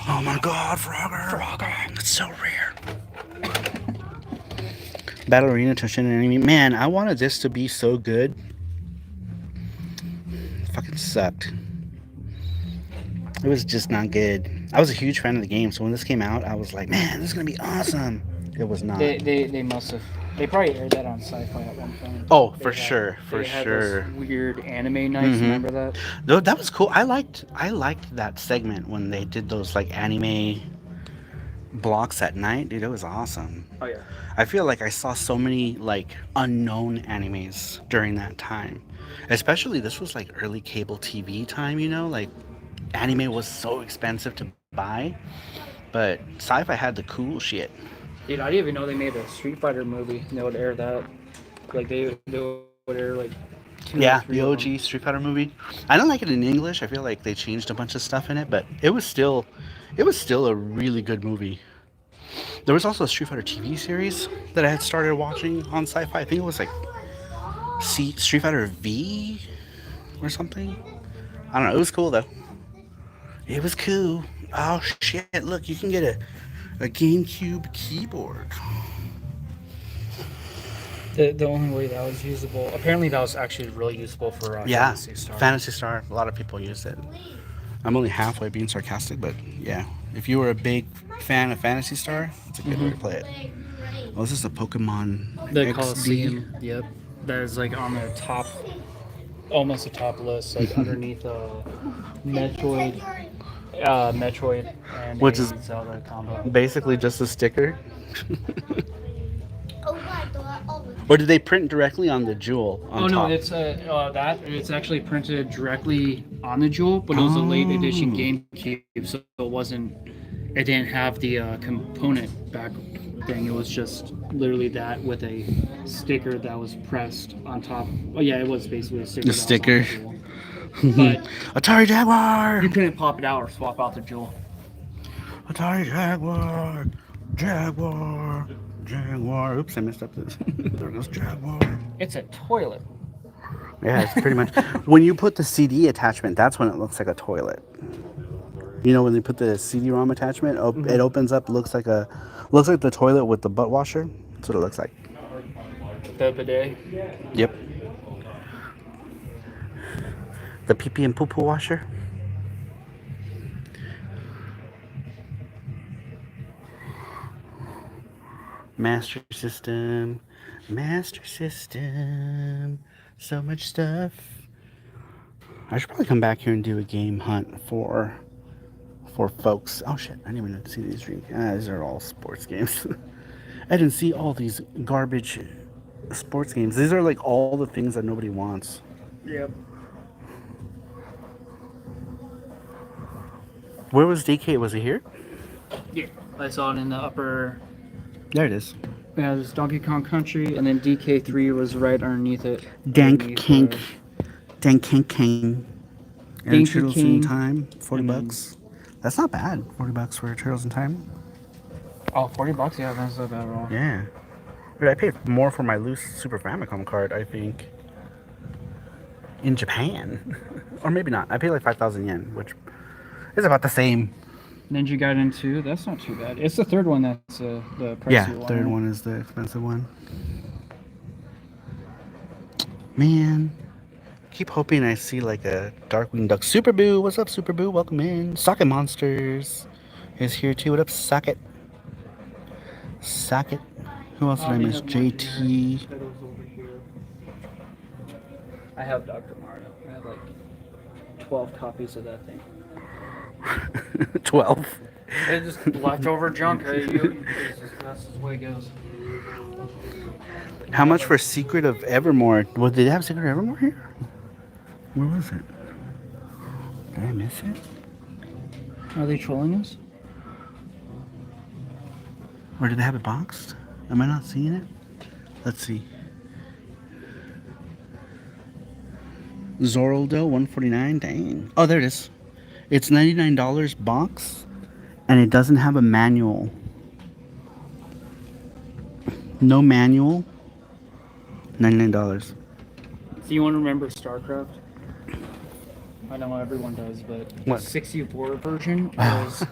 Speaker 1: Oh my god, Frogger! That's so rare. Battle Arena Toshin Enemy. Man, I wanted this to be so good. Fucking sucked. It was just not good. I was a huge fan of the game, so when this came out, I was like, man, this is gonna be awesome. It was not.
Speaker 2: They must have. They probably aired that on Sci-Fi at one point.
Speaker 1: Oh,
Speaker 2: They
Speaker 1: for
Speaker 2: had-
Speaker 1: sure, for
Speaker 2: they had
Speaker 1: sure.
Speaker 2: those weird anime nights.
Speaker 1: Mhm.
Speaker 2: Remember that?
Speaker 1: Though that was cool. I liked that segment when they did those like anime blocks at night. Dude, it was awesome.
Speaker 2: Oh yeah.
Speaker 1: I feel like I saw so many like unknown animes during that time. Especially this was like early cable TV time, you know? Like anime was so expensive to buy, but Sci-Fi had the cool shit.
Speaker 2: Dude, I didn't even know they made a Street Fighter movie. They would air that. Like they would air like. 2 or
Speaker 1: Yeah,
Speaker 2: 3
Speaker 1: the
Speaker 2: of
Speaker 1: OG
Speaker 2: them.
Speaker 1: Street Fighter movie. I don't like it in English. I feel like they changed a bunch of stuff in it, but it was still a really good movie. There was also a Street Fighter TV series that I had started watching on Sci-Fi. I think it was like Street Fighter V or something. I don't know. It was cool though. It was cool. Oh shit! Look, you can get a GameCube keyboard.
Speaker 2: The only way that was usable. Apparently, that was actually really useful for
Speaker 1: Yeah,
Speaker 2: Phantasy Star.
Speaker 1: Fantasy Star. A lot of people use it. I'm only halfway being sarcastic, but yeah. If you were a big fan of Fantasy Star, it's a good way to play it. Oh, this is a Pokemon
Speaker 2: The
Speaker 1: XD.
Speaker 2: Coliseum. Yep. That is like on the top, almost the top list, like underneath Metroid, and
Speaker 1: Which is
Speaker 2: Zelda combo.
Speaker 1: basically just a sticker. Or did they print directly on the jewel on
Speaker 2: Oh
Speaker 1: top?
Speaker 2: no, it's that it's actually printed directly on the jewel, but it was a late edition GameCube, so it didn't have the component back thing. It was just literally that with a sticker that was pressed on top. Oh yeah, it was basically a sticker.
Speaker 1: The
Speaker 2: that was on
Speaker 1: sticker.
Speaker 2: the jewel. But
Speaker 1: Atari Jaguar!
Speaker 2: you couldn't pop it out or swap out the jewel.
Speaker 1: Atari Jaguar! Jaguar! Jaguar! Oops, I messed up this. There goes Jaguar.
Speaker 2: It's a toilet.
Speaker 1: Yeah, it's pretty much. When you put the CD attachment, that's when it looks like a toilet. You know, when they put the CD-ROM attachment, it opens up, looks like the toilet with the butt washer. That's what it looks like.
Speaker 2: The bidet.
Speaker 1: Yep. The pee-pee and poo-poo washer. Master System. So much stuff. I should probably come back here and do a game hunt for folks. Oh shit, I didn't even see these drinks. These are all sports games. I didn't see all these garbage sports games. These are like all the things that nobody wants.
Speaker 2: Yep.
Speaker 1: Where was DK? Was it here?
Speaker 2: Yeah. I saw it in the upper.
Speaker 1: There it is.
Speaker 2: Yeah, there's Donkey Kong Country, and then DK3 was right underneath it.
Speaker 1: Dank
Speaker 2: Underneath,
Speaker 1: Kink. Dank Kink King. And
Speaker 2: Dinky
Speaker 1: Turtles in
Speaker 2: King.
Speaker 1: Time. $40
Speaker 2: And then-
Speaker 1: bucks. That's not bad. $40 for Turtles in Time.
Speaker 2: Oh, $40? Yeah, that's not bad at all.
Speaker 1: Yeah. Dude, I paid more for my loose Super Famicom card, I think. In Japan. Or maybe not. I paid like 5,000 yen, which is about the same.
Speaker 2: Ninja Gaiden 2, that's not too bad. It's the third one that's the pricey
Speaker 1: Yeah,
Speaker 2: one.
Speaker 1: third
Speaker 2: right?
Speaker 1: one is the expensive one. Man. Keep hoping I see like a Darkwing Duck. Super Boo, what's up, Super Boo? Welcome in. Socket Monsters is here too. What up, Socket? Socket. Who else did I
Speaker 2: they
Speaker 1: miss?
Speaker 2: have one
Speaker 1: JT.
Speaker 2: here. That was over here. I have Dr. Mario. I have like 12 copies of that thing.
Speaker 1: 12.
Speaker 2: It's just leftover junk. That's the way it goes.
Speaker 1: How much for Secret of Evermore? Well, did they have Secret of Evermore here? Where was it? Did I miss it?
Speaker 2: Are they trolling us?
Speaker 1: Or did they have it boxed? Am I not seeing it? Let's see. Zoroldo, 149. Dang. Oh, there it is. It's $99 box, and it doesn't have a manual. No manual. $99.
Speaker 2: So you want to remember StarCraft? I know everyone does, but
Speaker 1: What?
Speaker 2: the 64 version was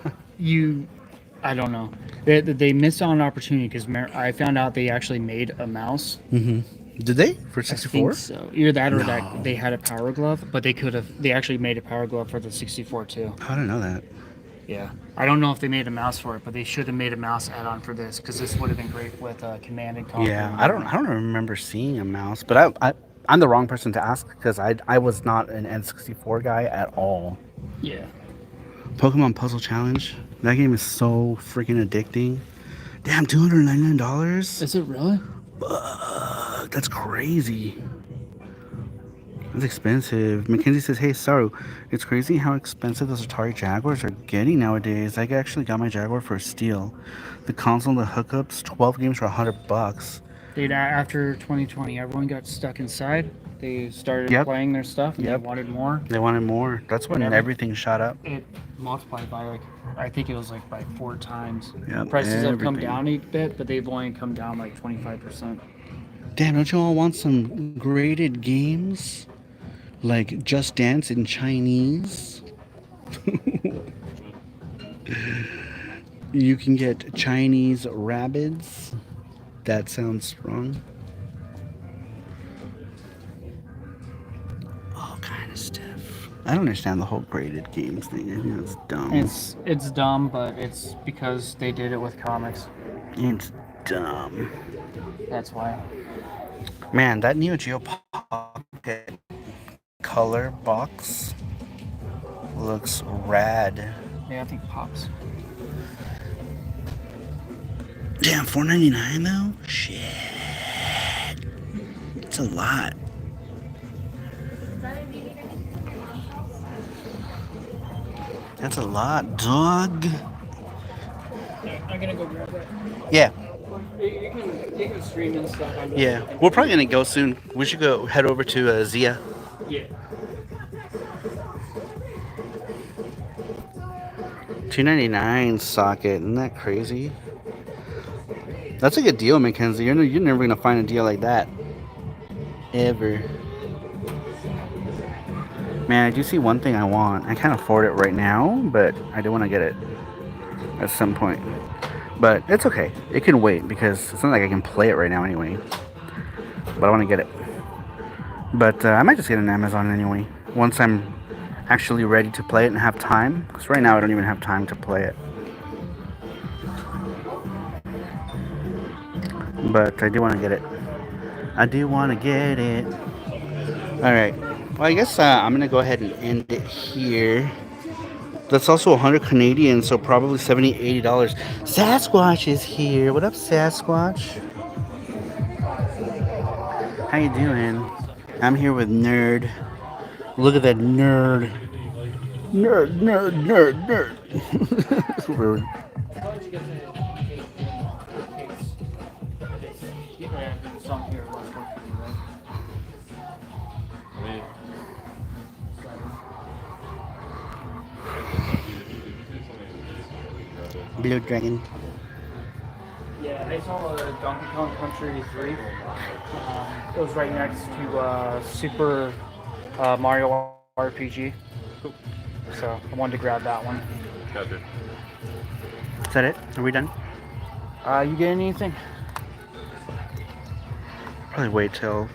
Speaker 2: I don't know. They missed out on an opportunity because I found out they actually made a mouse.
Speaker 1: Did they? For
Speaker 2: I
Speaker 1: 64?
Speaker 2: think so. Either that or
Speaker 1: No.
Speaker 2: that they had a power glove, but they actually made a power glove for the 64 too.
Speaker 1: I didn't know that.
Speaker 2: Yeah. I don't know if they made a mouse for it, but they should have made a mouse add-on for this because this would have been great with Command and Conquer.
Speaker 1: Yeah, I don't remember seeing a mouse, but I'm the wrong person to ask because I was not an N64 guy at all.
Speaker 2: Yeah.
Speaker 1: Pokemon Puzzle Challenge. That game is so freaking addicting. Damn, $299?
Speaker 2: Is it really?
Speaker 1: That's crazy. That's expensive. Mackenzie says, hey, Saru, it's crazy how expensive those Atari Jaguars are getting nowadays. I actually got my Jaguar for a steal. The console and the hookups, 12 games for $100.
Speaker 2: Dude, after 2020, everyone got stuck inside. They started playing their stuff and they wanted more.
Speaker 1: They wanted more. That's when everything shot up.
Speaker 2: It multiplied by like, I think it was like by 4 times.
Speaker 1: Yep,
Speaker 2: Prices have come
Speaker 1: everything.
Speaker 2: down a bit, but they've only come down like 25%.
Speaker 1: Damn, don't you all want some graded games? Like Just Dance in Chinese? You can get Chinese Rabbids. That sounds wrong. All kind of stuff. I don't understand the whole graded games thing. I think it's dumb.
Speaker 2: It's dumb, but it's because they did it with comics.
Speaker 1: It's dumb.
Speaker 2: That's why.
Speaker 1: Man, that Neo Geo Pocket color box looks rad.
Speaker 2: Yeah, I think pops.
Speaker 1: Damn, $4.99 though? Shit. It's a lot. That's a lot, dog.
Speaker 2: Yeah, I'm gonna go grab that.
Speaker 1: Yeah.
Speaker 2: You can stream and stuff.
Speaker 1: Yeah. We're probably gonna go soon. We should go head over to Zia.
Speaker 2: Yeah.
Speaker 1: $2.99 socket. Isn't that crazy? That's a good deal, Mackenzie. You're never gonna find a deal like that. Ever. Man, I do see one thing I want. I can't afford it right now, but I do want to get it at some point. But it's okay. It can wait because it's not like I can play it right now anyway. But I want to get it. But I might just get it on Amazon anyway. Once I'm actually ready to play it and have time. Because right now I don't even have time to play it. But I do want to get it. I do want to get it. Alright. Well, I guess I'm going to go ahead and end it here. That's also 100 Canadian, so probably $70, $80. Sasquatch is here. What up, Sasquatch? How you doing? I'm here with Nerd. Look at that nerd. Nerd, nerd, nerd, nerd. Rude. Blue Dragon.
Speaker 2: Yeah, I saw Donkey Kong Country 3. It was right next to Super Mario RPG.
Speaker 5: Cool.
Speaker 2: So I wanted to grab that one.
Speaker 5: Gotcha.
Speaker 1: Is that it? Are we done?
Speaker 2: You get anything?
Speaker 1: Probably wait till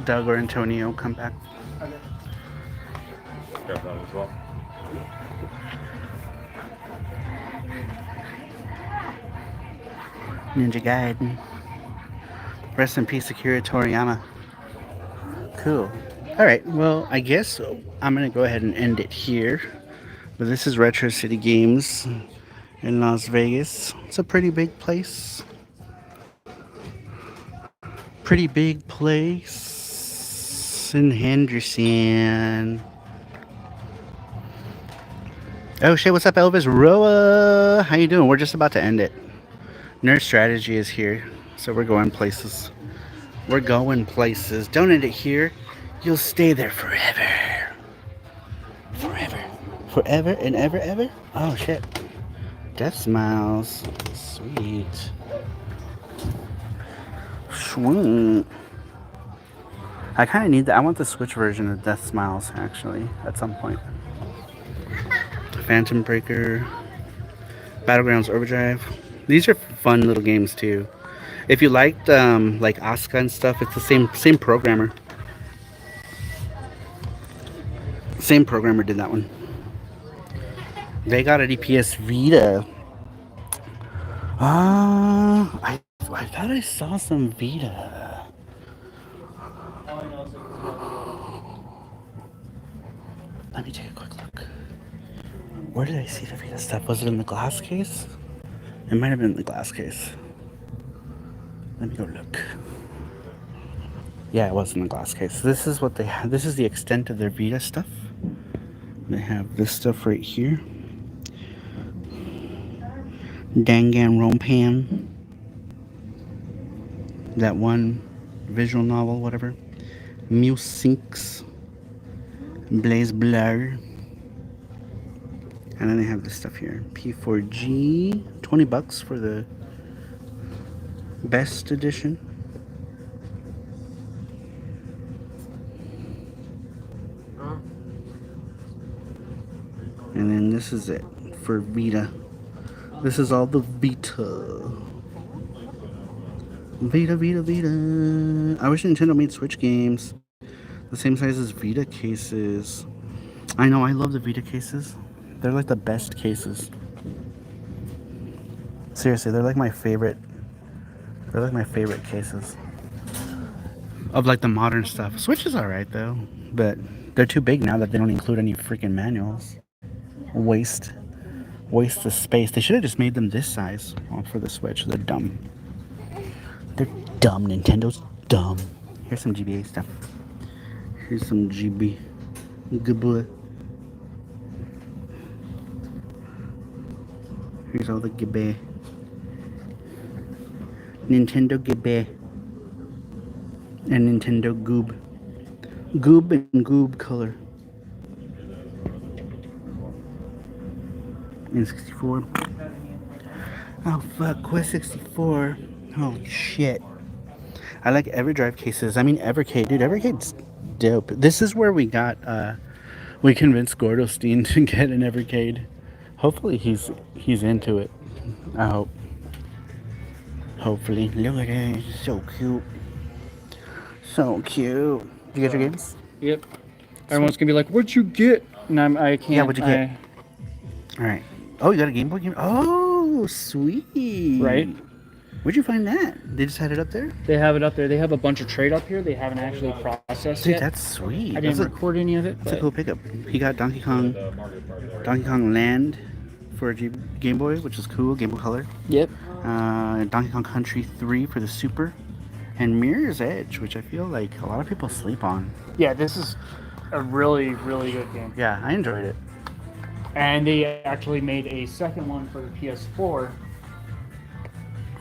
Speaker 1: Doug or Antonio come back.
Speaker 2: Okay.
Speaker 5: Grab that as well.
Speaker 1: Ninja Gaiden. Rest in peace, Akira Toriyama. Cool. Alright, well, I guess I'm going to go ahead and end it here. But this is Retro City Games in Las Vegas. It's a pretty big place. Pretty big place in Henderson. Oh shit, what's up, Elvis Roa? How you doing? We're just about to end it. Nerd Strategy is here, so we're going places. We're going places. Don't end it here. You'll stay there forever. Forever. Forever and ever, ever? Oh shit. Death Smiles. Sweet. Sweet. I kind of need that. I want the Switch version of Death Smiles, actually, at some point. Phantom Breaker. Battlegrounds Overdrive. These are fun little games, too. If you liked, like, Asuka and stuff, it's the same programmer. Same programmer did that one. They got an EPS Vita. I thought I saw some Vita. Let me take a quick look. Where did I see the Vita stuff? Was it in the glass case? It might have been in the glass case. Let me go look. Yeah, it was in the glass case. This is what they have. This is the extent of their Vita stuff. They have this stuff right here. Danganronpan. That one visual novel, whatever. Musinks. Blaze Blur. And then they have this stuff here. P4G. $20 for the best edition. And then this is it for Vita. This is all the Vita. Vita, Vita, Vita. I wish Nintendo made Switch games the same size as Vita cases. I know, I love the Vita cases. They're like the best cases. Seriously, they're like my favorite. They're like my favorite cases of like the modern stuff. Switch is alright though, but they're too big now that they don't include any freaking manuals. Waste the space. They should have just made them this size for the Switch. They're dumb. They're dumb. Nintendo's dumb. Here's some GBA stuff. Here's some GB. Good boy. Here's all the GB. Nintendo GB. And Nintendo Goob. Goob and Goob color. N64. Oh fuck, Quest 64. Holy shit. I like EverDrive cases. I mean Evercade, dude. Evercade's dope. This is where we got we convinced Gordosteen to get an Evercade. Hopefully he's into it. I hope. Hopefully. Look at it. So cute. So cute. Did you get your games?
Speaker 2: Yep. Everyone's gonna be like, "What'd you get?" And I can't.
Speaker 1: Yeah, what'd you get? Alright. Oh, you got a Game Boy game? Oh, sweet.
Speaker 2: Right.
Speaker 1: Where'd you find that? They just had it up there?
Speaker 2: They have it up there. They have a bunch of trade up here. They haven't actually processed
Speaker 1: Dude,
Speaker 2: yet.
Speaker 1: that's sweet.
Speaker 2: I didn't record any of it.
Speaker 1: That's a cool pickup. He got Donkey Kong Land for a Game Boy, which is cool. Game Boy Color.
Speaker 2: Yep.
Speaker 1: Donkey Kong Country 3 for the Super. And Mirror's Edge, which I feel like a lot of people sleep on.
Speaker 2: Yeah, this is a really, really good game.
Speaker 1: Yeah, I enjoyed it.
Speaker 2: And they actually made a second one for the PS4,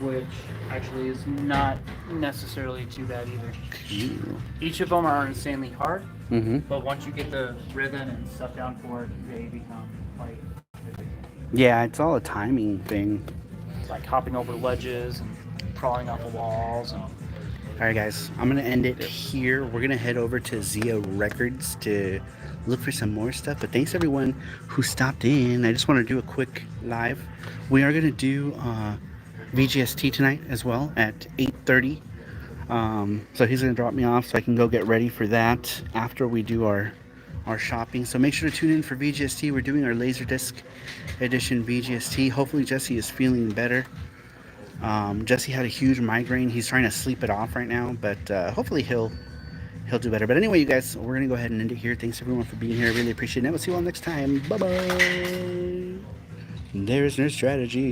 Speaker 2: which actually is not necessarily too bad either.
Speaker 1: Ew.
Speaker 2: Each of them are insanely hard,
Speaker 1: Mm-hmm.
Speaker 2: but once you get the rhythm and stuff down for it, they become quite difficult.
Speaker 1: Yeah, it's all a timing thing.
Speaker 2: like hopping over ledges and crawling off the walls. And
Speaker 1: Alright guys, I'm gonna end it here. We're gonna head over to Zia Records to look for some more stuff. But thanks everyone who stopped in. I just want to do a quick live. We are gonna do VGST tonight as well at 8:30. So he's gonna drop me off so I can go get ready for that after we do our shopping. So make sure to tune in for VGST. We're doing our Laserdisc edition VGST. Hopefully Jesse is feeling better. Jesse had a huge migraine. He's trying to sleep it off right now, but hopefully he'll do better. But anyway, you guys, we're gonna go ahead and end it here. Thanks everyone for being here. I really appreciate it. And we'll see you all next time. Bye bye. There's no strategy.